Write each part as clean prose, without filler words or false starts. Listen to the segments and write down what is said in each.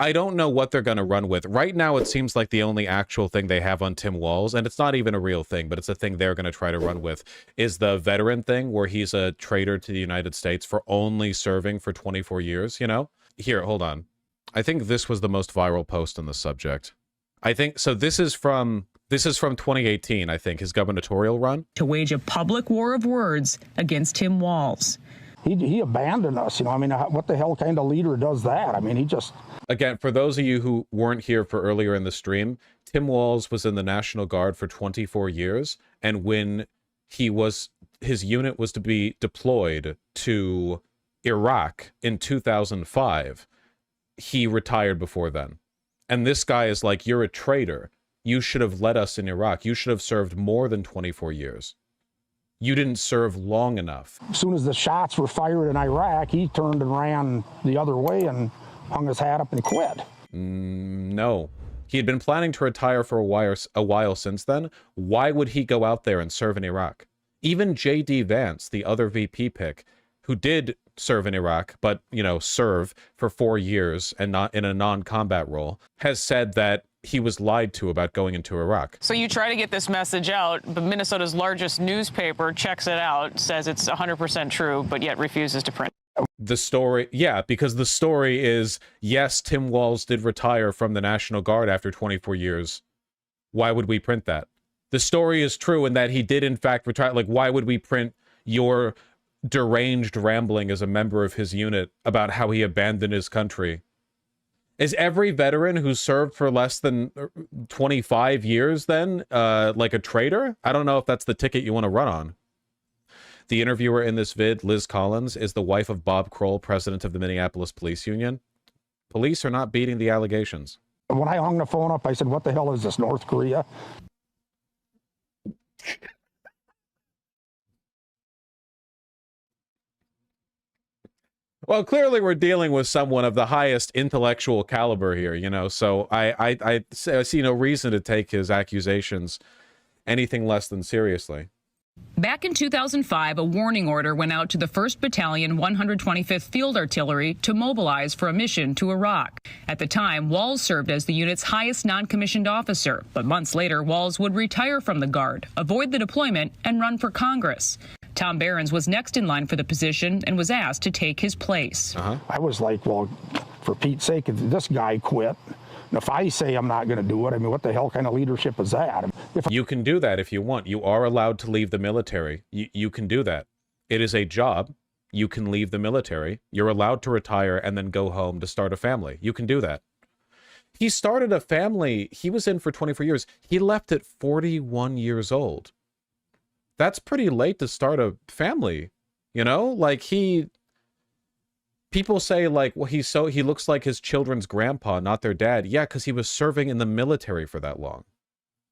I don't know what they're going to run with. Right now, it seems like the only actual thing they have on Tim Walz, and it's not even a real thing, but it's a thing they're going to try to run with, is the veteran thing where he's a traitor to the United States for only serving for 24 years, you know? Here, hold on. I think this was the most viral post on the subject. I think, so this is from 2018, I think, his gubernatorial run. To wage a public war of words against Tim Walz. He abandoned us, you know, I mean, what the hell kind of leader does that? I mean, he just... Again, for those of you who weren't here for earlier in the stream, Tim Walz was in the National Guard for 24 years, and when his unit was to be deployed to Iraq in 2005, he retired before then. And this guy is like, you're a traitor. You should have led us in Iraq. You should have served more than 24 years. You didn't serve long enough. As soon as the shots were fired in Iraq, he turned and ran the other way and hung his hat up and quit. No. He had been planning to retire for a while since then. Why would he go out there and serve in Iraq? Even J.D. Vance, the other VP pick, who did serve in Iraq, but, you know, serve for 4 years and not in a non-combat role, has said that he was lied to about going into Iraq. So you try to get this message out, but Minnesota's largest newspaper checks it out, says it's 100% true, but yet refuses to print. The story, yeah, because the story is, yes, Tim Walz did retire from the National Guard after 24 years. Why would we print that? The story is true in that he did, in fact, retire. Like, why would we print your deranged rambling as a member of his unit about how he abandoned his country? Is every veteran who served for less than 25 years then like a traitor? I don't know if that's the ticket you want to run on. The interviewer in this vid, Liz Collins, is the wife of Bob Kroll, president of the Minneapolis Police Union. Police are not beating the allegations. When I hung the phone up, I said, what the hell is this, North Korea? Well, clearly we're dealing with someone of the highest intellectual caliber here, you know, so I see no reason to take his accusations anything less than seriously. Back in 2005, a warning order went out to the 1st Battalion, 125th Field Artillery to mobilize for a mission to Iraq. At the time, Walz served as the unit's highest non-commissioned officer, but months later, Walz would retire from the Guard, avoid the deployment, and run for Congress. Tom Behrens was next in line for the position and was asked to take his place. I was like, well, for Pete's sake, this guy quit. And if I say I'm not going to do it, I mean, what the hell kind of leadership is that? You can do that if you want. You are allowed to leave the military. You can do that. It is a job. You can leave the military. You're allowed to retire and then go home to start a family. You can do that. He started a family. He was in for 24 years. He left at 41 years old. That's pretty late to start a family, you know? Like, people say, like, well, he looks like his children's grandpa, not their dad. Yeah, because he was serving in the military for that long.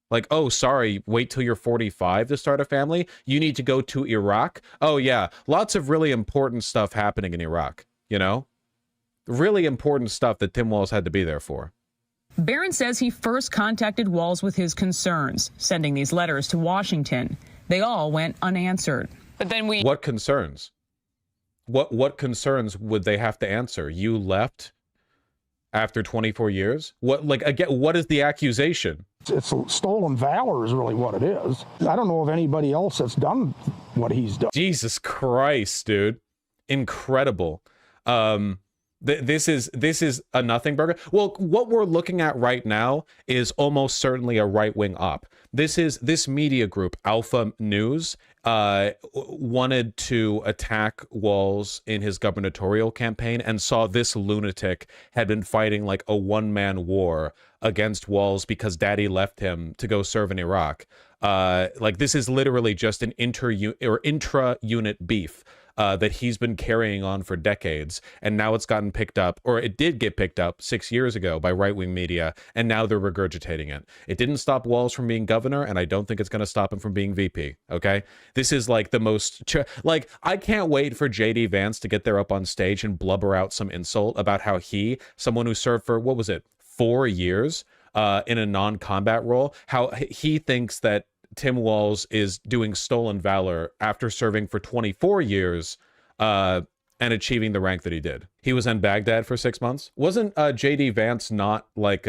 Like, oh, sorry, wait till you're 45 to start a family? You need to go to Iraq? Oh, yeah, lots of really important stuff happening in Iraq, you know? Really important stuff that Tim Walz had to be there for. Barron says he first contacted Walz with his concerns, sending these letters to Washington. They all went unanswered. But then we... What concerns? What concerns would they have to answer? You left after 24 years? What, like, again, what is the accusation? It's stolen valor is really what it is. I don't know of anybody else that's done what he's done. Jesus Christ, dude. Incredible. This is a nothing burger. Well, what we're looking at right now is almost certainly a right-wing op. This media group, Alpha News, wanted to attack Walz in his gubernatorial campaign and saw this lunatic had been fighting like a one-man war against Walz because daddy left him to go serve in Iraq. Like, this is literally just an intra-unit beef that he's been carrying on for decades, and now it's gotten picked up, or it did get picked up 6 years ago by right-wing media, and now they're regurgitating it. It didn't stop Walz from being governor, and I don't think it's going to stop him from being VP, okay? This is like the most... Like, I can't wait for J.D. Vance to get there up on stage and blubber out some insult about how he, someone who served for, what was it, 4 years in a non-combat role, how he thinks that Tim Walz is doing stolen valor after serving for 24 years and achieving the rank that he did. He was in Baghdad for 6 months. Wasn't J.D. Vance not like,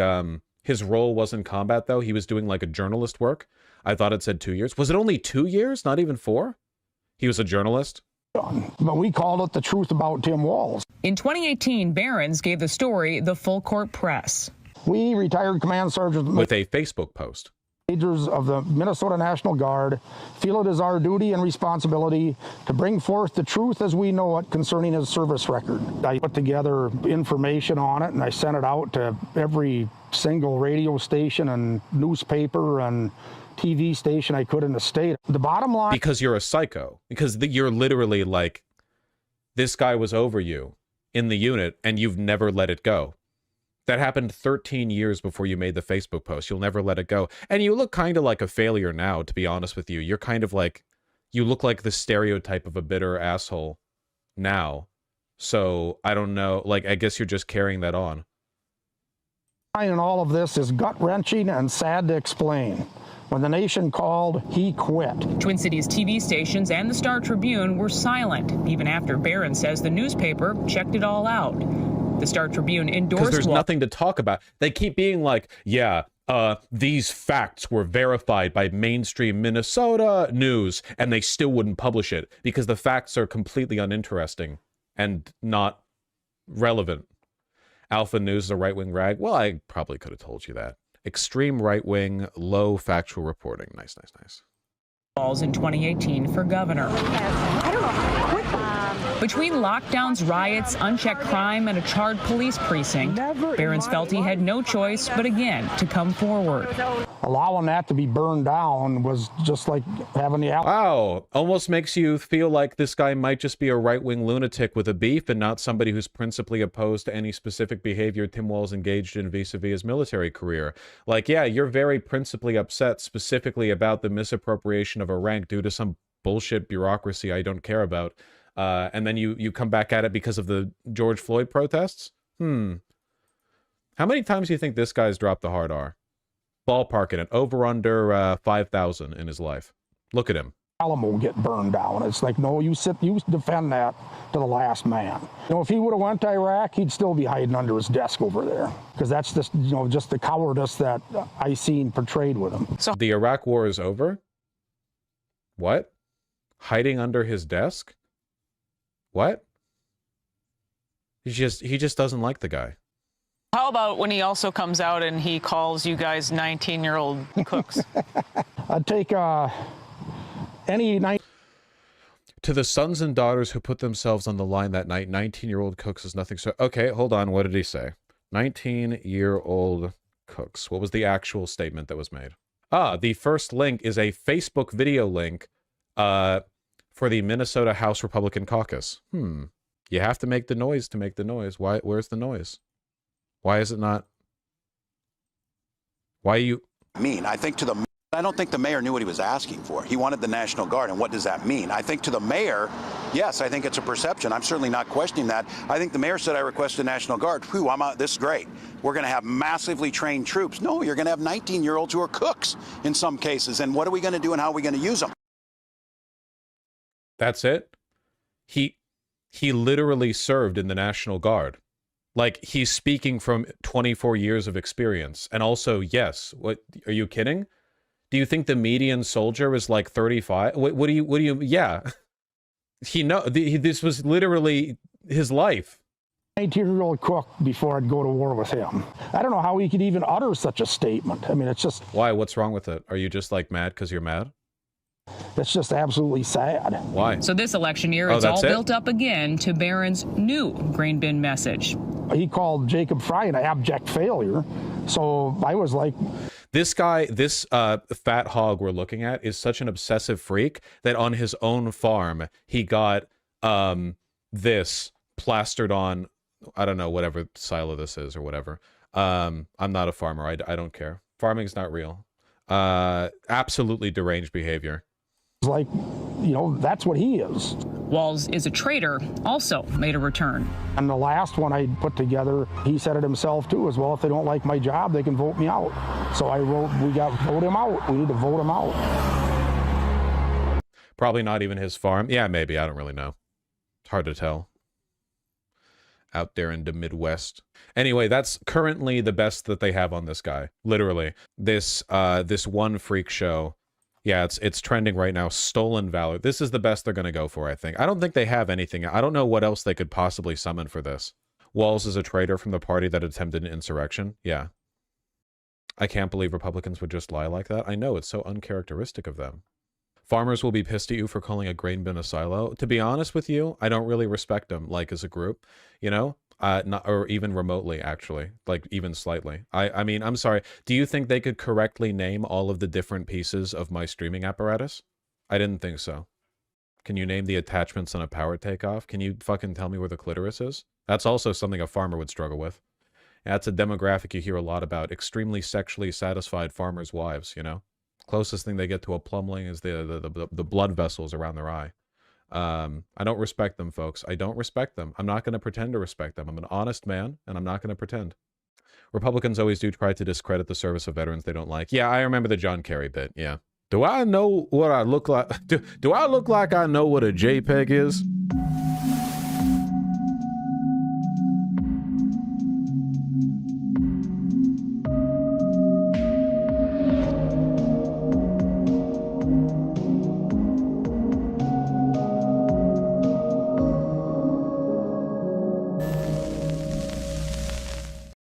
his role wasn't combat though? He was doing like a journalist work. I thought it said 2 years. Was it only 2 years? Not even 4? He was a journalist? But we called it The Truth About Tim Walz. In 2018, Barron's gave the story the full court press. We, retired command sergeants With a Facebook post. Majors of the Minnesota National Guard, feel it is our duty and responsibility to bring forth the truth as we know it concerning his service record. I put together information on it and I sent it out to every single radio station and newspaper and TV station I could in the state. The bottom line... Because you're a psycho. Because you're literally like, this guy was over you in the unit and you've never let it go. That happened 13 years before you made the Facebook post. You'll never let it go. And you look kind of like a failure now, to be honest with you. You're kind of like, you look like the stereotype of a bitter asshole now. So, I don't know, like, I guess you're just carrying that on. And all of this is gut-wrenching and sad to explain. When the nation called, he quit. Twin Cities TV stations and the Star Tribune were silent, even after Barron says the newspaper checked it all out. The Star Tribune endorsed... Because there's nothing to talk about. They keep being like, yeah, these facts were verified by mainstream Minnesota news, and they still wouldn't publish it because the facts are completely uninteresting and not relevant. Alpha News is a right-wing rag. Well, I probably could have told you that. Extreme right-wing, low factual reporting. Nice, nice, nice. Walz in 2018 for governor. Between lockdowns, riots, unchecked crime, and a charred police precinct, Barron's felt he had no choice but again to come forward. Allowing that to be burned down was just like having the... Wow, almost makes you feel like this guy might just be a right-wing lunatic with a beef and not somebody who's principally opposed to any specific behavior Tim Walz engaged in vis-a-vis his military career. Like, yeah, you're very principally upset specifically about the misappropriation of a rank due to some bullshit bureaucracy I don't care about. And then you come back at it because of the George Floyd protests? How many times do you think this guy's dropped the hard R? Ballparking it, over under 5,000 in his life. Look at him. Alamo get burned down. It's like, no, you defend that to the last man. You know, if he would have went to Iraq, he'd still be hiding under his desk over there. Because that's just, you know, just the cowardice that I seen portrayed with him. So the Iraq war is over? What? Hiding under his desk? What? He just doesn't like the guy. How about when he also comes out and he calls you guys 19-year-old cooks? I'd take any night. To the sons and daughters who put themselves on the line that night, 19-year-old cooks is nothing. So, okay, hold on. What did he say? 19-year-old cooks. What was the actual statement that was made? Ah, the first link is a Facebook video link for the Minnesota House Republican Caucus. You have to make the noise to make the noise. Why? Where's the noise? Why is it not? Why you... I think to the... I don't think the mayor knew what he was asking for. He wanted the National Guard, and what does that mean? I think to the mayor, yes, I think it's a perception. I'm certainly not questioning that. I think the mayor said, I request the National Guard. Whew, I'm out. This is great. We're going to have massively trained troops. No, you're going to have 19-year-olds who are cooks in some cases. And what are we going to do and how are we going to use them? That's it? He literally served in the National Guard. Like, he's speaking from 24 years of experience. And also, yes, what, are you kidding? Do you think the median soldier is like 35? What do you, yeah. This was literally his life. 19-year-old cook before I'd go to war with him. I don't know how he could even utter such a statement. I mean, it's just... Why? What's wrong with it? Are you just like mad because you're mad? It's just absolutely sad. Why? So this election year, it's all built up again to Barron's new grain bin message. He called Jacob Fry an abject failure. So I was like... This guy, this fat hog we're looking at is such an obsessive freak that on his own farm, he got this plastered on, I don't know, whatever silo this is or whatever. I'm not a farmer. I don't care. Farming's not real. Absolutely deranged behavior. Like, you know, that's what he is. Walz is a traitor, also made a return. And the last one I put together, he said it himself too, as well, if they don't like my job, they can vote me out. So I wrote, vote him out. We need to vote him out. Probably not even his farm. Yeah, maybe. I don't really know. It's hard to tell. out there in the Midwest. Anyway, that's currently the best that they have on this guy. Literally. This one freak show. Yeah, it's trending right now. Stolen Valor. This is the best they're going to go for, I think. I don't think they have anything. I don't know what else they could possibly summon for this. Walz is a traitor from the party that attempted an insurrection. Yeah. I can't believe Republicans would just lie like that. I know, it's so uncharacteristic of them. Farmers will be pissed at you for calling a grain bin a silo. To be honest with you, I don't really respect them, like, as a group, you know? Not, or even remotely, actually. Like, even slightly. I mean, I'm sorry. Do you think they could correctly name all of the different pieces of my streaming apparatus? I didn't think so. Can you name the attachments on a power takeoff? Can you fucking tell me where the clitoris is? That's also something a farmer would struggle with. That's a demographic you hear a lot about. Extremely sexually satisfied farmers' wives, you know? Closest thing they get to a plumbling is the blood vessels around their eye. I don't respect them, folks. I don't respect them. I'm not going to pretend to respect them. I'm an honest man, and I'm not going to pretend. Republicans always do try to discredit the service of veterans they don't like. Yeah, I remember the John Kerry bit, yeah. Do I know what I look like? Do I look like I know what a JPEG is?